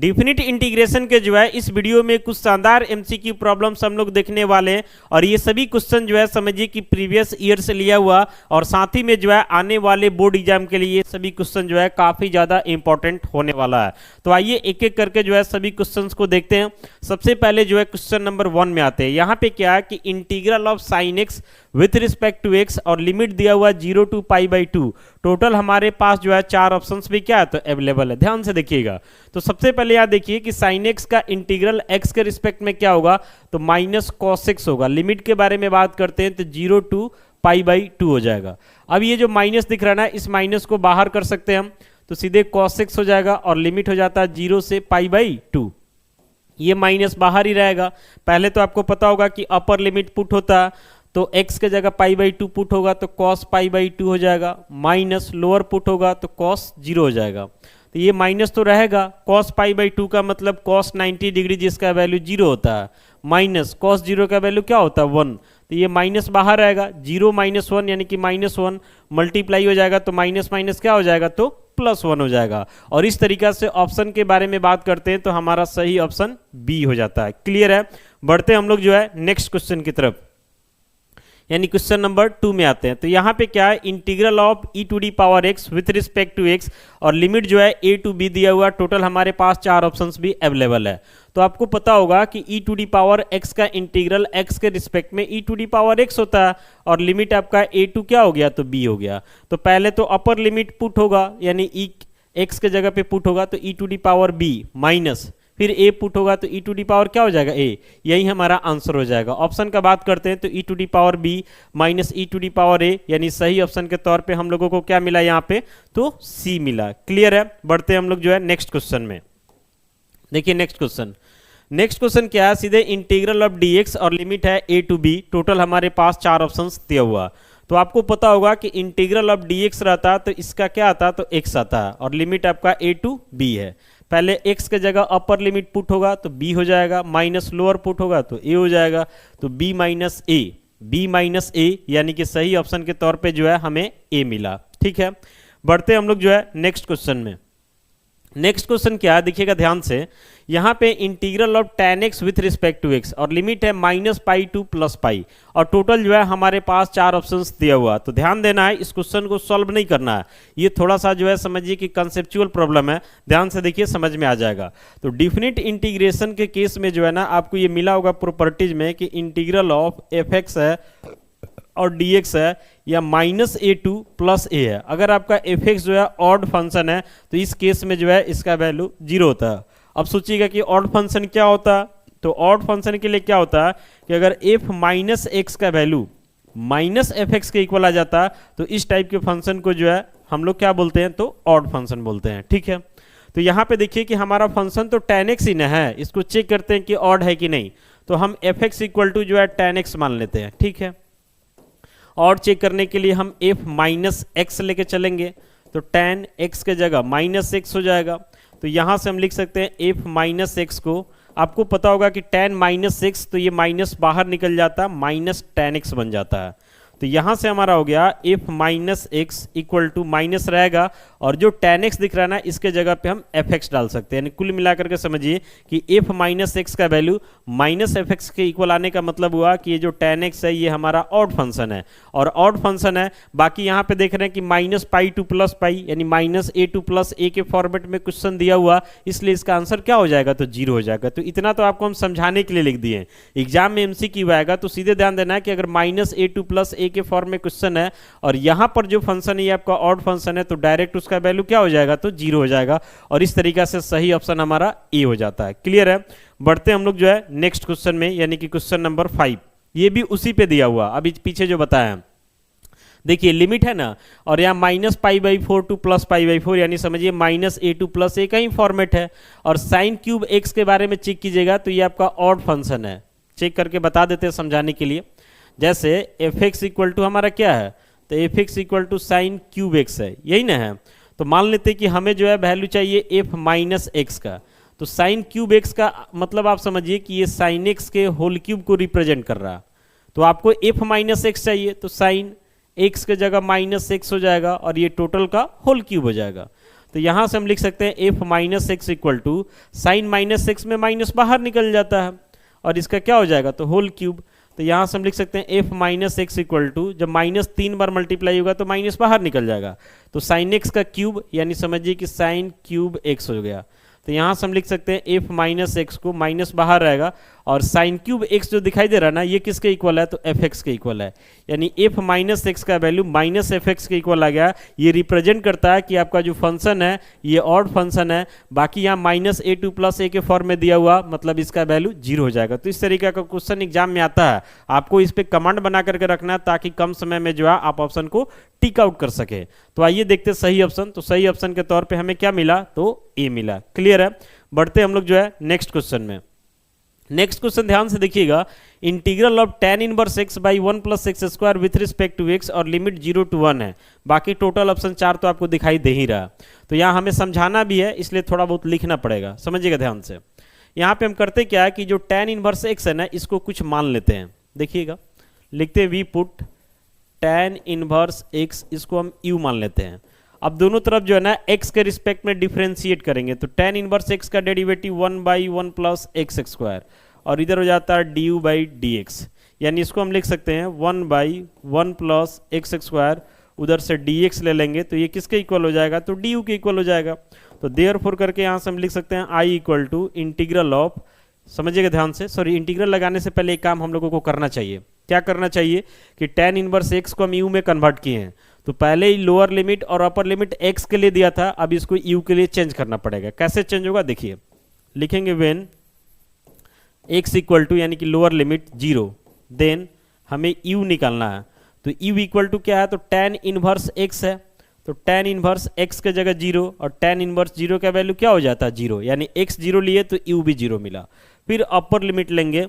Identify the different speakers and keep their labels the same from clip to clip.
Speaker 1: Definite integration के जो है इस वीडियो में कुछ शानदार एमसीक्यू प्रॉब्लम्स हम लोग देखने वाले हैं और ये सभी क्वेश्चन जो है समझिए कि प्रीवियस ईयर से लिया हुआ और साथ ही में जो है आने वाले बोर्ड एग्जाम के लिए सभी क्वेश्चन जो है काफी ज्यादा इंपॉर्टेंट होने वाला है। तो आइए एक एक करके जो है सभी क्वेश्चंस को देखते हैं। सबसे पहले जो है क्वेश्चन नंबर 1 में आते हैं। यहाँ पे क्या है कि integral of sine x with respect to x और लिमिट दिया हुआ 0 to π/2। टोटल हमारे पास जो है 4 ऑप्शंस भी क्या है तो अवेलेबल है। ध्यान से देखिएगा। तो सबसे पहले यहाँ देखिए कि साइन एक्स का इंटीग्रल एक्स के रिस्पेक्ट में क्या होगा तो माइनस कॉस एक्स होगा। लिमिट के बारे में बात करते हैं तो 0 to π/2 हो जाएगा। अब ये जो माइनस दिख रहा है ना, इस माइनस को बाहर कर सकते हैं हम, तो सीधे कॉस एक्स हो जाएगा और लिमिट हो जाता है 0 से π/2। ये माइनस बाहर ही रहेगा। पहले तो आपको पता होगा कि अपर लिमिट पुट होता है तो x के जगह π/2 पुट होगा तो cos π/2 हो जाएगा, माइनस लोअर पुट होगा तो cos 0 हो जाएगा। तो ये माइनस तो रहेगा। cos π/2 का मतलब cos 90 डिग्री जिसका वैल्यू 0 होता है, माइनस cos 0 का वैल्यू क्या होता है 1। तो ये माइनस बाहर आएगा, 0 - 1 यानी कि -1 मल्टीप्लाई हो जाएगा तो माइनस माइनस क्या हो जाएगा तो +1 हो जाएगा। और इस तरीका से ऑप्शन के बारे में बात करते हैं तो हमारा सही ऑप्शन बी हो जाता है। क्लियर है। बढ़ते हम लोग जो है नेक्स्ट क्वेश्चन की तरफ, यानी क्वेश्चन नंबर 2 में आते हैं। तो यहाँ पे क्या है, integral of e⁻x with respect to x और लिमिट जो है a to b दिया हुआ। टोटल हमारे पास 4 ऑप्शंस भी अवेलेबल है। तो आपको पता होगा कि e⁻x का इंटीग्रल x के रिस्पेक्ट में e⁻x होता है और लिमिट आपका a to क्या हो गया तो b हो गया। तो पहले तो अपर लिमिट पुट होगा, यानी x के जगह पे पुट होगा तो e⁻b माइनस फिर a पुट होगा तो e⁻ क्या हो जाएगा a। यही हमारा आंसर हो जाएगा। ऑप्शन का बात करते हैं तो e⁻b माइनस e⁻a, यानी सही ऑप्शन के तौर पे हम लोगों को क्या मिला यहाँ पे तो c मिला। क्लियर है। बढ़ते हम लोग जो है नेक्स्ट क्वेश्चन में। देखिए नेक्स्ट क्वेश्चन क्या है, सीधे इंटीग्रल ऑफ dx और लिमिट है a to b। टोटल हमारे पास 4 ऑप्शंस दिया हुआ। तो आपको पता होगा कि इंटीग्रल ऑफ dx रहता तो इसका क्या आता तो x आता है और लिमिट आपका a to b है। पहले x के जगह अपर लिमिट पुट होगा तो b हो जाएगा, माइनस लोअर पुट होगा तो a हो जाएगा तो b माइनस a, यानी कि सही ऑप्शन के तौर पे जो है हमें a मिला। ठीक है। बढ़ते हम लोग जो है नेक्स्ट क्वेश्चन में। नेक्स्ट क्वेश्चन क्या है देखिएगा ध्यान से। यहाँ पे integral of tan x with respect to x और लिमिट है -π to +π और टोटल जो है हमारे पास 4 ऑप्शंस दिया हुआ। तो ध्यान देना है, इस क्वेश्चन को सॉल्व नहीं करना है। ये थोड़ा सा जो है समझिए कि कंसेप्चुअल प्रॉब्लम है, ध्यान से देखिए समझ में आ जाएगा। तो डिफिनिट इंटीग्रेशन के केस में जो है ना आपको ये मिला होगा प्रॉपर्टीज में कि इंटीग्रल ऑफ fx है और dx है या -a to +a है। अगर आपका fx जो है ऑड फंक्शन है तो इस केस में जो है इसका वैल्यू 0 होता है। अब सोचिएगा कि ऑड फंक्शन क्या होता है, तो ऑड फंक्शन के लिए क्या होता है कि अगर f माइनस एक्स का वैल्यू माइनस fx के इक्वल आ जाता है तो इस टाइप के फंक्शन को जो है हम लोग क्या बोलते हैं तो ऑड फंक्शन बोलते हैं। ठीक है। तो यहाँ पे देखिए कि हमारा फंक्शन तो tan x ही न है, इसको चेक करते हैं कि ऑड है कि नहीं। तो हम fx इक्वल टू जो है tan x मान लेते हैं। ठीक है। और चेक करने के लिए हम f माइनस एक्स लेके चलेंगे तो tan x के जगह -x हो जाएगा। तो यहाँ से हम लिख सकते हैं f माइनस एक्स को, आपको पता होगा कि tan -x तो ये माइनस बाहर निकल जाता है, माइनस tan x बन जाता है। तो यहाँ से हमारा हो गया f minus x equal to minus रहेगा और जो tan x दिख रहा है ना इसके जगह पे हम fx डाल सकते हैं। यानी कुल मिलाकर के समझिए कि f माइनस एक्स का वैल्यू माइनस fx के इक्वल आने का मतलब हुआ कि ये जो tan x है ये हमारा ऑड फंक्शन है और ऑड फंक्शन है। बाकी यहाँ पे देख रहे हैं कि -π to +π यानी -a to +a के फॉर्मेट में क्वेश्चन दिया हुआ, इसलिए इसका आंसर क्या हो जाएगा तो 0 हो जाएगा। तो इतना तो आपको हम समझाने के लिए लिख दिए। एग्जाम में MCQ आएगा तो सीधे ध्यान देना है कि अगर -a to +a के फॉर्म में क्वेश्चन है और यहाँ पर जो फंक्शन है ये आपका ऑड फंक्शन है तो डायरेक्ट उसका वैल्यू क्या हो जाएगा तो 0 हो जाएगा और इस तरीका से सही ऑप्शन हमारा ए हो जाता है। क्लियर है। बढ़ते हम लोग जो है नेक्स्ट क्वेश्चन में, यानी कि क्वेश्चन नंबर 5। ये भी उसी पे दिया हुआ अभी पीछे जो बताया। देखिए लिमिट है ना और यहाँ -π/4 to +π/4 यानी समझिए -a to +a का ही फॉर्मेट है और साइन क्यूब x के बारे में चेक कीजिएगा तो ये आपका ऑड फंक्शन है। चेक करके बता देते हैं समझाने के लिए। जैसे fx इक्वल टू हमारा क्या है तो fx equal to sine cube x है, यही ना है। तो मान लेते हैं कि हमें जो है वैल्यू चाहिए f माइनस एक्स का, तो साइन क्यूब x का मतलब आप समझिए कि ये साइन x के होल क्यूब को रिप्रेजेंट कर रहा है। तो आपको f माइनस एक्स चाहिए तो साइन x के जगह -x हो जाएगा और ये टोटल का होल क्यूब हो जाएगा। तो यहाँ से हम लिख सकते हैं f minus x equal to sine minus x में माइनस बाहर निकल जाता है और इसका क्या हो जाएगा, तो होल क्यूब। तो यहाँ से हम लिख सकते हैं f minus x equal to, जब माइनस 3 बार मल्टीप्लाई होगा तो माइनस बाहर निकल जाएगा, तो साइन एक्स का क्यूब, यानी समझिए कि साइन क्यूब एक्स हो गया। तो यहाँ से हम लिख सकते हैं एफ माइनस एक्स को, माइनस बाहर रहेगा और साइन क्यूब एक्स जो दिखाई दे रहा है ना, ये किसके इक्वल है, तो एफ एक्स के इक्वल है, यानी एफ माइनस एक्स का वैल्यू माइनस एफ एक्स के इक्वल आ गया। ये रिप्रेजेंट करता है कि आपका जो फंक्शन है ये ऑड फंक्शन है, बाकी यहाँ माइनस ए टू प्लस ए के फॉर्म में दिया हुआ, मतलब इसका वैल्यू 0 हो जाएगा। तो इस तरीके का क्वेश्चन एग्जाम में आता है, आपको इस पर कमांड बना करके रखना है ताकि कम समय में जो है आप ऑप्शन को टिक आउट कर सके। तो आइए देखते हैं सही ऑप्शन। तो सही ऑप्शन के तौर पे हमें क्या मिला, तो ए मिला। क्लियर है। बढ़ते हम लोग जो है नेक्स्ट क्वेश्चन में। नेक्स्ट क्वेश्चन ध्यान से देखिएगा, integral of tan inverse x by 1 plus x square with respect to x और लिमिट 0 to 1 है। बाकी टोटल ऑप्शन 4 तो आपको दिखाई दे ही रहा। तो यहाँ हमें समझाना भी है, इसलिए थोड़ा बहुत लिखना पड़ेगा, समझिएगा ध्यान से। यहाँ पे हम करते क्या है कि जो tan इनवर्स x है ना, इसको कुछ मान लेते हैं। देखिएगा, लिखते हैं we put tan inverse x, इसको हम u मान लेते हैं। अब दोनों तरफ जो है ना x के रिस्पेक्ट में डिफरेंशिएट करेंगे, तो tan इनवर्स x का derivative 1 by 1 plus x square और इधर हो जाता है du बाई dx, यानी इसको हम लिख सकते हैं 1 बाई 1 प्लस एक्स स्क्वायर, उधर से dx ले लेंगे तो ये किसके इक्वल हो जाएगा, तो du के इक्वल हो जाएगा। तो देयरफॉर करके यहाँ से हम लिख सकते हैं i equal to integral of, समझिएगा ध्यान से, सॉरी इंटीग्रल लगाने से पहले एक काम हम लोगों को करना चाहिए। क्या करना चाहिए कि tan इनवर्स x को हम u में कन्वर्ट किए हैं, तो पहले ही लोअर लिमिट और अपर लिमिट x के लिए दिया था, अब इसको u के लिए चेंज करना पड़ेगा। कैसे चेंज होगा, देखिए लिखेंगे व्हेन x इक्वल टू, यानी कि लोअर लिमिट 0, देन हमें u निकालना है। तो u इक्वल टू क्या है, तो tan इनवर्स x है, तो tan इनवर्स x के जगह 0 और tan इनवर्स 0 का वैल्यू क्या हो जाता है, 0, यानी x 0 लिए तो u भी 0 मिला। फिर अपर लिमिट लेंगे,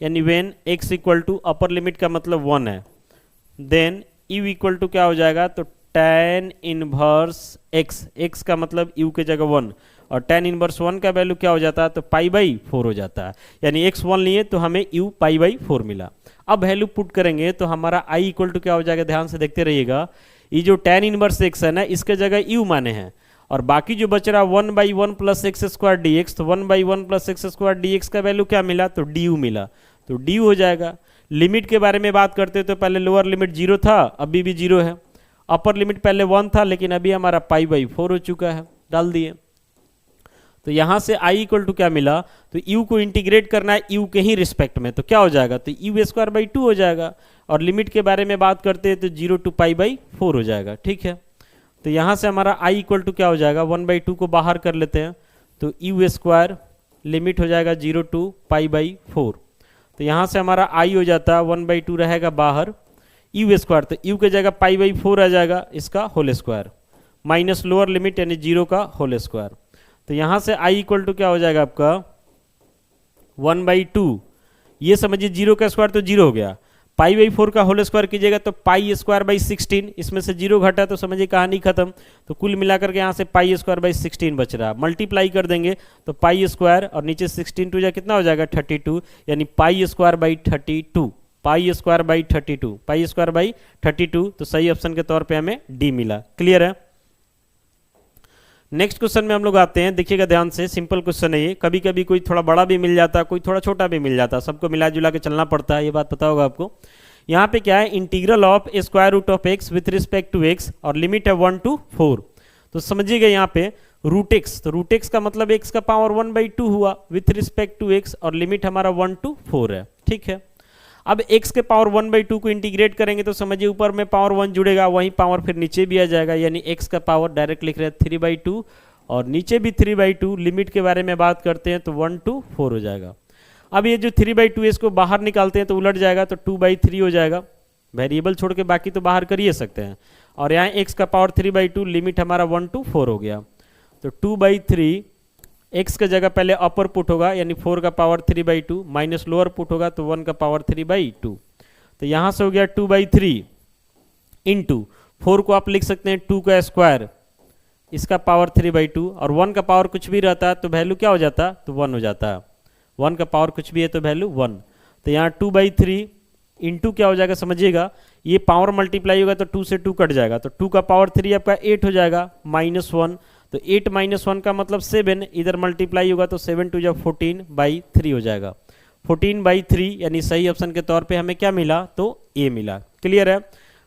Speaker 1: यानी when x equal to, upper limit का मतलब 1 है, देन u इक्वल टू क्या हो जाएगा, तो tan इनवर्स x, x का मतलब u के जगह 1 और tan इनवर्स 1 का वैल्यू क्या हो जाता है, तो पाई बाई 4 हो जाता है, यानी x 1 लिए तो हमें u पाई बाई 4 मिला। अब वैल्यू पुट करेंगे तो हमारा i इक्वल टू क्या हो जाएगा, ध्यान से देखते रहिएगा। ये जो tan इनवर्स x है ना, इसके जगह u माने हैं और बाकी जो बच रहा 1 by 1 plus x square D x, तो 1 by 1 plus x square D x का वैल्यू क्या मिला, तो du मिला, तो du हो जाएगा। लिमिट के बारे में बात करते तो पहले लोअर लिमिट 0 था, अभी भी 0 है। अपर लिमिट पहले 1 था, लेकिन अभी हमारा पाई बाई 4 हो चुका है, डाल दिए। तो यहाँ से i इक्वल टू क्या मिला, तो u को इंटीग्रेट करना है u के ही रिस्पेक्ट में, तो क्या हो जाएगा, तो u स्क्वायर बाई 2 हो जाएगा। और लिमिट के बारे में बात करते हैं तो 0 टू पाई बाई 4 हो जाएगा, ठीक है। तो यहाँ से हमारा i इक्वल टू क्या हो जाएगा, 1 बाई 2 को बाहर कर लेते हैं, तो u स्क्वायर लिमिट हो जाएगा 0 टू पाई बाई 4। तो यहाँ से हमारा i हो जाता है 1 बाई 2 रहेगा बाहर, u स्क्वायर, तो u के जगह पाई बाई 4 आ जाएगा, इसका whole square, minus lower limit यानी 0 का होल स्क्वायर। तो यहाँ से i इक्वल टू क्या हो जाएगा आपका 1 बाई 2, ये समझिए 0 का स्क्वायर तो 0 हो गया, पाई बाई 4 का होल स्क्वायर कीजिएगा तो पाई स्क्वायर बाई 16, इसमें से 0 घटा तो समझिए कहानी खत्म। तो कुल मिलाकर के यहाँ से पाई स्क्वायर बाई 16 बच रहा है, मल्टीप्लाई कर देंगे तो पाई स्क्वायर और नीचे 16 टू जा कितना हो जाएगा 32, यानी pi square by 32, pi square by 32, pi square by 32। तो सही ऑप्शन के तौर पे हमें डी मिला। क्लियर है। नेक्स्ट क्वेश्चन में हम लोग आते हैं, देखिएगा ध्यान से, सिंपल क्वेश्चन है ये। कभी कभी कोई थोड़ा बड़ा भी मिल जाता है, कोई थोड़ा छोटा भी मिल जाता है, सबको मिला जुला के चलना पड़ता है, ये बात पता होगा आपको। यहाँ पे क्या है, integral of a square root of x with respect to x और लिमिट है 1 to 4। तो समझिएगा यहाँ पे रूट एक्स, तो रूट एक्स का मतलब एक्स का पावर 1 बाई 2 हुआ विथ रिस्पेक्ट टू एक्स और लिमिट हमारा 1 to 4 है, ठीक है। अब x के पावर 1 बाई 2 को इंटीग्रेट करेंगे तो समझिए ऊपर में पावर 1 जुड़ेगा, वहीं पावर फिर नीचे भी आ जाएगा, यानी x का पावर डायरेक्ट लिख रहे हैं 3 बाई 2 और नीचे भी 3 बाई 2। लिमिट के बारे में बात करते हैं तो 1 to 4 हो जाएगा। अब ये जो 3 बाई 2 इसको बाहर निकालते हैं तो उलट जाएगा, तो 2 बाई 3 हो जाएगा। वेरिएबल छोड़ के बाकी तो बाहर कर ही सकते हैं। और यहाँ x का पावर 3 बाई 2, लिमिट हमारा 1 to 4 हो गया, तो 2 बाई 3 x के जगह पहले अपर पुट होगा, यानी 4 का power 3 by 2 minus lower put होगा तो 1 का पावर 3 बाई 2। तो यहाँ से हो गया 2 बाई 3 इंटू 4 को आप लिख सकते हैं 2 का स्क्वायर, इसका पावर 3 बाई 2 और 1 का पावर कुछ भी रहता है तो वैल्यू क्या हो जाता, तो 1 हो जाता है। 1 का पावर कुछ भी है तो वैल्यू 1। तो यहाँ 2 बाई 3 इंटू क्या हो जाएगा, समझिएगा ये पावर मल्टीप्लाई होगा तो 2 से 2 कट जाएगा, तो 2 का पावर 3 आपका 8 हो जाएगा माइनस 1। तो 8 माइनस 1 का मतलब 7, इधर मल्टीप्लाई होगा तो 7 टू जा 14/3 हो जाएगा। 14/3 यानी सही ऑप्शन के तौर पे हमें क्या मिला, तो ए मिला। क्लियर है।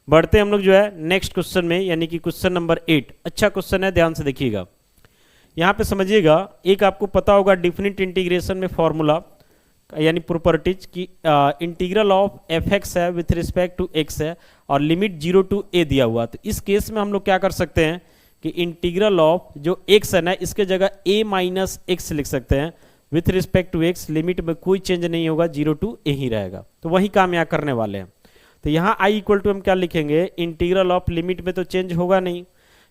Speaker 1: बढ़ते हम लोग जो है नेक्स्ट क्वेश्चन में, यानी कि क्वेश्चन नंबर 8। अच्छा क्वेश्चन है, ध्यान से देखिएगा। यहाँ पे समझिएगा, एक आपको पता होगा डिफिनिट इंटीग्रेशन में फॉर्मूला यानी प्रॉपर्टीज की इंटीग्रल ऑफ एफ एक्स है विथ रिस्पेक्ट टू एक्स है और लिमिट 0 टू ए दिया हुआ। तो इस केस में हम लोग क्या कर सकते हैं कि इंटीग्रल ऑफ जो एक्स है ना, इसके जगह ए माइनस एक्स लिख सकते हैं with respect to x. Limit में कोई चेंज नहीं होगा, 0 टू ए ही रहेगा। तो वही काम यहाँ करने वाले हैं। तो यहाँ आई इक्वल टू हम क्या लिखेंगे, इंटीग्रल ऑफ लिमिट में तो चेंज होगा नहीं,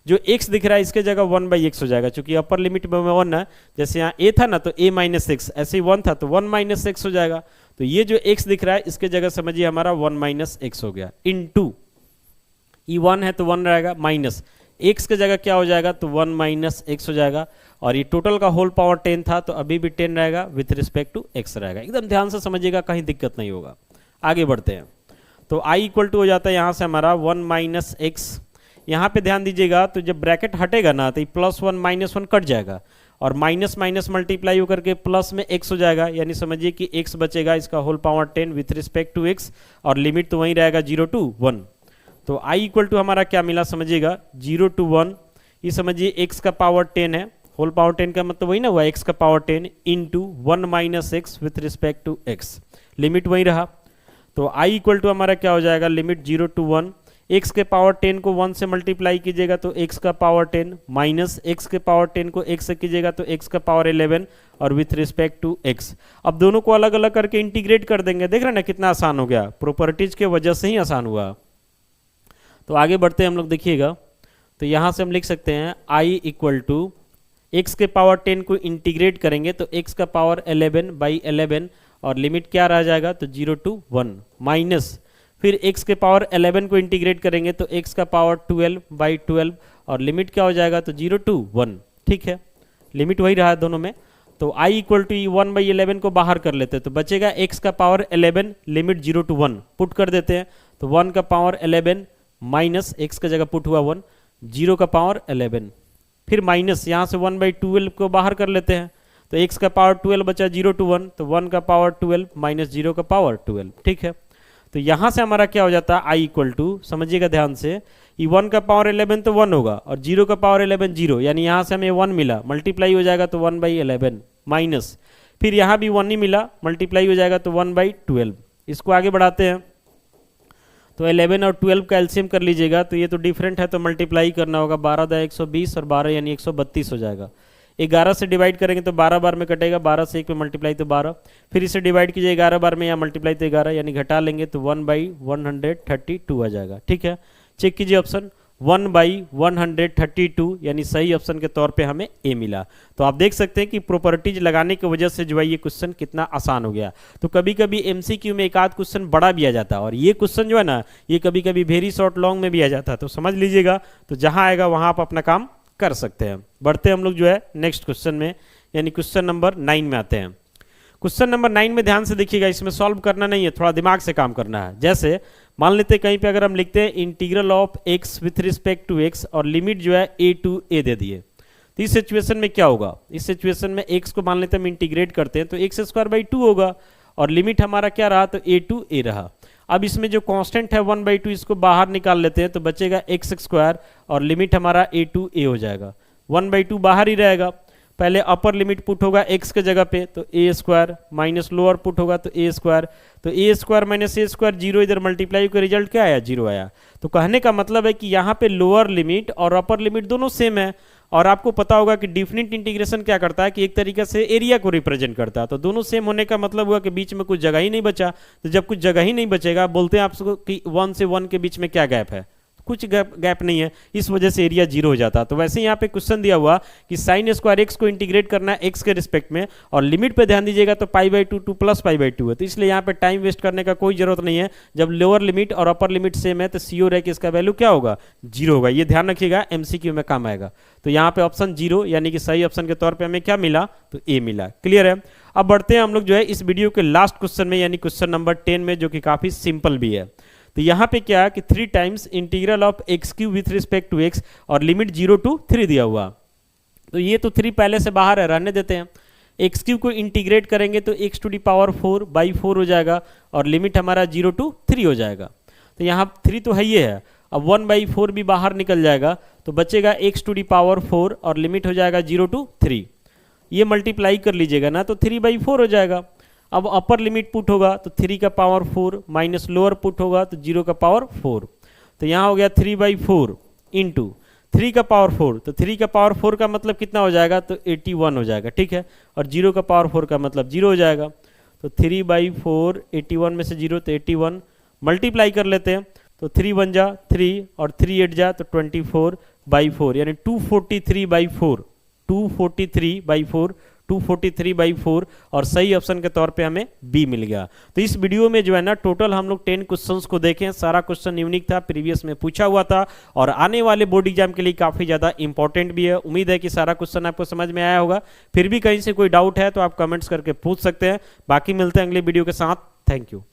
Speaker 1: जो x दिख रहा है इसके जगह 1/x हो जाएगा, क्योंकि अपर लिमिट में 1 है। जैसे यहाँ a था ना तो a माइनस एक्स, ऐसे ही 1 था तो 1 माइनस एक्स हो जाएगा। तो ये जो x दिख रहा है इसके जगह समझिए हमारा 1 माइनस एक्स हो गया, इनटू ये 1 है तो 1 रहेगा, माइनस x के जगह क्या हो जाएगा, तो 1 माइनस एक्स हो जाएगा। और ये टोटल का होल पावर 10 था तो अभी भी 10 रहेगा, विथ रिस्पेक्ट टू x रहेगा। एकदम ध्यान से समझिएगा, कहीं दिक्कत नहीं होगा। आगे बढ़ते हैं। तो i इक्वल टू हो जाता है यहाँ से हमारा 1 माइनस एक्स। यहाँ पे ध्यान दीजिएगा, तो जब ब्रैकेट हटेगा ना तो +1 -1 कट जाएगा और माइनस माइनस मल्टीप्लाई होकर के प्लस में x हो जाएगा, यानी समझिए कि x बचेगा, इसका whole power 10 with respect to x और लिमिट तो वही रहेगा 0 टू 1। तो i इक्वल टू हमारा क्या मिला समझिएगा, 0 टू 1। ये समझिए x का पावर 10 है, होल पावर 10 का मतलब वही ना हुआ, x का power 10 into 1 minus x with respect to x। Limit वही रहा। तो i इक्वल टू हमारा क्या हो जाएगा, लिमिट 0 टू 1। x के पावर 10 को 1 से मल्टीप्लाई कीजिएगा तो x का पावर 10 माइनस x के पावर 10 को x से कीजिएगा तो x का पावर 11 और विथ रिस्पेक्ट टू x। अब दोनों को अलग अलग करके इंटीग्रेट कर देंगे। देख रहे हैं ना कितना आसान हो गया, प्रॉपर्टीज के वजह से ही आसान हुआ। तो आगे बढ़ते हैं हम लोग, देखिएगा। तो यहाँ से हम लिख सकते हैं i इक्वल टू x के पावर 10 को इंटीग्रेट करेंगे तो x का पावर 11/11 और लिमिट क्या रह जाएगा, तो 0 टू 1 माइनस फिर x के पावर 11 को इंटीग्रेट करेंगे तो x का पावर 12/12 और लिमिट क्या हो जाएगा, तो 0 टू 1। ठीक है, लिमिट वही रहा है दोनों में। तो i इक्वल टू 1/11 को बाहर कर लेते हैं तो बचेगा x का पावर 11, लिमिट 0 टू 1 पुट कर देते हैं तो 1 का पावर 11 माइनस x का जगह पुट हुआ 1, 0 का पावर 11, फिर माइनस यहाँ से 1/12 को बाहर कर लेते हैं तो x का पावर 12 बचा 0 टू 1, तो 1 का पावर 12 माइनस 0 का पावर 12। ठीक है, तो यहाँ से हमारा क्या हो जाता है, i इक्वल टू, समझिएगा ध्यान से, ये 1 का पावर 11 तो 1 होगा और 0 का पावर 11 0, यानी यहाँ से हमें 1 मिला, मल्टीप्लाई हो जाएगा तो 1/11 माइनस फिर यहाँ भी 1 ही मिला, मल्टीप्लाई हो जाएगा तो 1/12। इसको आगे बढ़ाते हैं तो 11 और 12 का एलसीएम कर लीजिएगा तो ये तो डिफरेंट है तो मल्टीप्लाई करना होगा, 12 × 120 और 12 यानी 132 हो जाएगा। 11 से डिवाइड करेंगे तो 12 बार में कटेगा, 12 से 1 में मल्टीप्लाई तो 12, फिर इसे डिवाइड कीजिए 11 बार में, या मल्टीप्लाई तो 11, यानी घटा लेंगे तो 1/132 आ जाएगा। ठीक है, चेक कीजिए ऑप्शन 1/132, यानी सही ऑप्शन के तौर पे हमें ए मिला। तो आप देख सकते हैं कि प्रॉपर्टीज लगाने की वजह से जो है ये क्वेश्चन कितना आसान हो गया। तो कभी कभी एमसीक्यू में एक आध क्वेश्चन बड़ा भी आ जाता है और ये क्वेश्चन जो है ना, ये कभी कभी वेरी शॉर्ट लॉन्ग में भी आ जाता है। तो समझ लीजिएगा, तो जहां आएगा वहां आप अपना काम कर सकते हैं। बढ़ते हम लोग जो है नेक्स्ट क्वेश्चन में, यानी क्वेश्चन नंबर 9 में आते हैं। क्वेश्चन नंबर 9 में ध्यान से देखिएगा, इसमें सॉल्व करना नहीं है, थोड़ा दिमाग से काम करना है। जैसे मान लेते हैं कहीं पे अगर हम लिखते हैं integral of x with respect to x और लिमिट जो है a टू a दे दिए, तो इस सिचुएशन में क्या होगा, इस सिचुएशन में x को मान लेते हैं हम इंटीग्रेट करते हैं तो x² 2 होगा और लिमिट हमारा क्या रहा, तो a टू a रहा। अब इसमें जो कांस्टेंट है 1/2 इसको बाहर निकाल लेते हैं तो बचेगा x² और लिमिट हमारा a टू a हो जाएगा। 1/2 बाहर ही रहेगा, पहले अपर लिमिट पुट होगा x के जगह पे तो a² माइनस लोअर पुट होगा तो a², तो a² माइनस a², 0 इधर मल्टीप्लाई का रिजल्ट क्या आया, 0 आया। तो कहने का मतलब है कि यहाँ पे लोअर लिमिट और अपर लिमिट दोनों सेम है। और आपको पता होगा कि डिफिनिट इंटीग्रेशन क्या करता है कि एक तरीके से एरिया को रिप्रेजेंट करता है। तो दोनों सेम होने का मतलब हुआ कि बीच में कुछ जगह ही नहीं बचा। तो जब कुछ जगह ही नहीं बचेगा, बोलते हैं आपको कि 1 से 1 के बीच में क्या गैप है, कुछ गैप नहीं है, इस वजह से एरिया 0 हो जाता। तो वैसे यहाँ पे क्वेश्चन दिया हुआ कि sin² x को इंटीग्रेट करना है x के रिस्पेक्ट में और लिमिट पे ध्यान दीजिएगा तो π/2 टू प्लस π/2 है। तो इसलिए यहाँ पे टाइम वेस्ट करने का कोई जरूरत नहीं है। जब लोअर लिमिट और अपर लिमिट सेम है तो श्योर है कि इसका वैल्यू क्या होगा, 0 होगा। ये ध्यान रखिएगा, एमसीक्यू में काम आएगा। तो यहाँ पे ऑप्शन 0 यानी कि सही ऑप्शन के तौर पर हमें क्या मिला, तो ए मिला। क्लियर है। अब बढ़ते हैं हम लोग जो है इस वीडियो के लास्ट क्वेश्चन में, यानी क्वेश्चन नंबर 10 में, जो कि काफी सिंपल भी है। तो यहाँ पे क्या है कि 3 times integral of x³ with respect to x और लिमिट 0 टू 3 दिया हुआ। तो ये तो 3 पहले से बाहर है, रहने देते हैं। एक्स क्यूब को इंटीग्रेट करेंगे तो एक्स टू दी पावर 4/4 हो जाएगा और लिमिट हमारा 0 to 3 हो जाएगा। तो यहाँ 3 तो है ही है, अब 1/4 भी बाहर निकल जाएगा तो बचेगा एक्स टू दी पावर 4 और लिमिट हो जाएगा 0 to 3। ये मल्टीप्लाई कर लीजिएगा ना तो 3/4 हो जाएगा। अब अपर लिमिट पुट होगा तो 3 का पावर 4 माइनस लोअर पुट होगा तो 0 का पावर 4। तो यहाँ हो गया 3/4 इंटू 3 का पावर 4, तो 3 का पावर 4 का मतलब कितना हो जाएगा, तो 81 हो जाएगा, ठीक है। और 0 का पावर 4 का मतलब 0 हो जाएगा। तो 3/4 81 में से 0 तो 81, मल्टीप्लाई कर लेते हैं तो 3 1 जा 3 और 3 8 जा तो 24/4 यानी 243/4 243/4 243/4 और सही ऑप्शन के तौर पे हमें बी मिल गया। तो इस वीडियो में जो है ना टोटल हम लोग 10 क्वेश्चंस को देखें, सारा क्वेश्चन यूनिक था, प्रीवियस में पूछा हुआ था और आने वाले बोर्ड एग्जाम के लिए काफ़ी ज़्यादा इंपॉर्टेंट भी है। उम्मीद है कि सारा क्वेश्चन आपको समझ में आया होगा। फिर भी कहीं से कोई डाउट है तो आप कमेंट्स करके पूछ सकते हैं। बाकी मिलते हैं अगले वीडियो के साथ। Thank you.